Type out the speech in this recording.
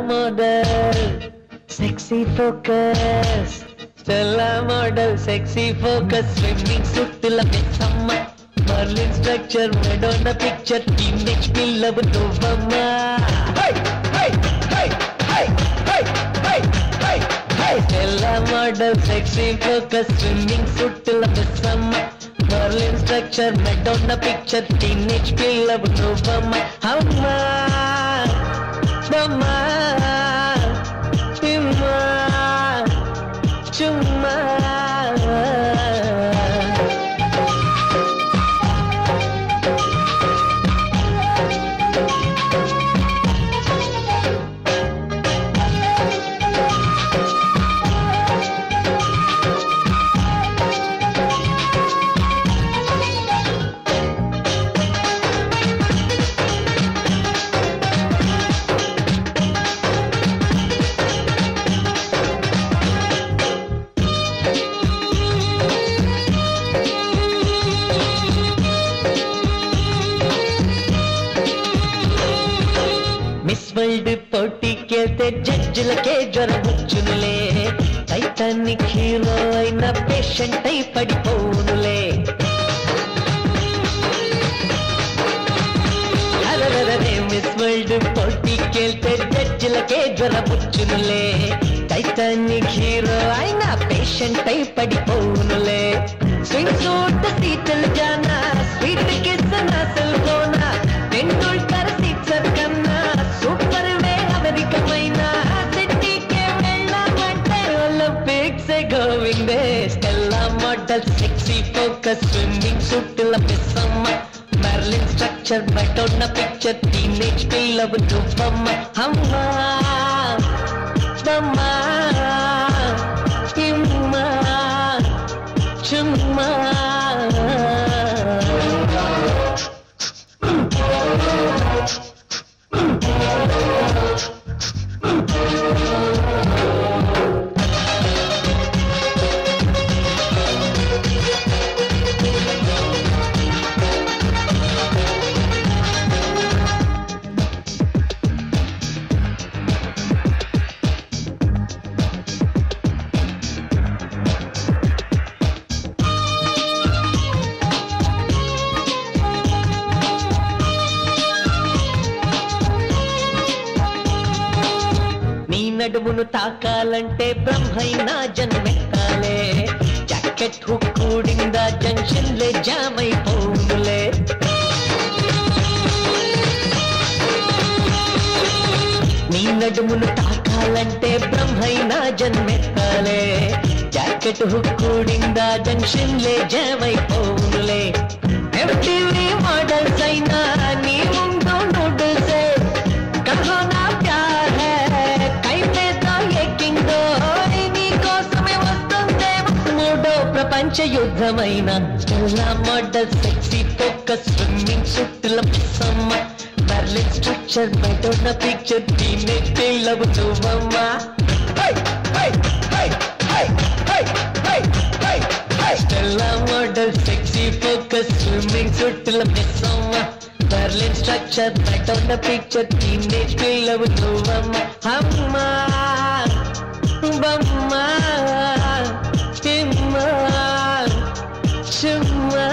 model, sexy focus. Stella model, sexy focus. Swimming suit la Bessamma, Merlin structure, Madonna picture, teenage love Novama. Hey, hey, hey, hey, hey, hey, hey, hey. Stella model, sexy focus. Swimming suit la Bessamma, Merlin structure, Madonna picture, teenage love Novama. Amma, Mama, Timma, Chumma. World పోటీకెళ్తే జడ్జిలకే జ్వరం వచ్చునులే, Titanic hero అయిన patient అయి పడిపోనులే. అరే miss world పోటీకెళ్తే జడ్జిలకే జ్వరం వచ్చునులే, టైటానిక్ హీరో అయిన పేషెంట్ అయి పడిపోనులే. స్వింగ్ సూట్ సీటల్ జానా, స్వీట్ కిస్ నా సెల్ ఫోనా, టెండూల్కర్ సిక్సర్ కన్నా సూపర్ వే అమెరికమైనా, సిటీకే వెళ్ళామంటే ఒలింపిక్స్ గోవిందే. Stella model, sexy focus, swimming suit ల మిస్సమ్మ, Marilyn structure, Madonna picture, teenage love నువ్వమ్మ. అమ్మా అమ్మా ఇమ్మా చుమ్మా. నడుమును తాకాలంటే బ్రహ్మైనా జన్మెక్కాలే, జాకెట్ హుక్ కూడిందా జంక్షన్లే జామ్ అయిపోనులే. నీ నడుమును తాకాలంటే బ్రహ్మైనా జన్మెక్కాలే, జాకెట్ హుక్ కూడిందా జంక్షన్లే జామ్ అయిపోనులే. ఎంటీవీ మోడల్స్ అయినా నీ ముందు నూడిల్సే, కహో నా ప్యార్ హై నీకోసమే వస్తుందేమో మూడో ప్రపంచ యుద్ధమైన. Stella model, sexy focus, swimming suit ల మిస్సమ్మ, Marilyn structure, Madonna picture, teenage love నువ్వమ్మ. Stella model, sexy focus, swimming suit ల మిస్సమ్మ, Marilyn structure, Madonna picture, teenage love నువ్వమ్మ. అమ్మా బమ్మా తిమ్మా చుమ్మా.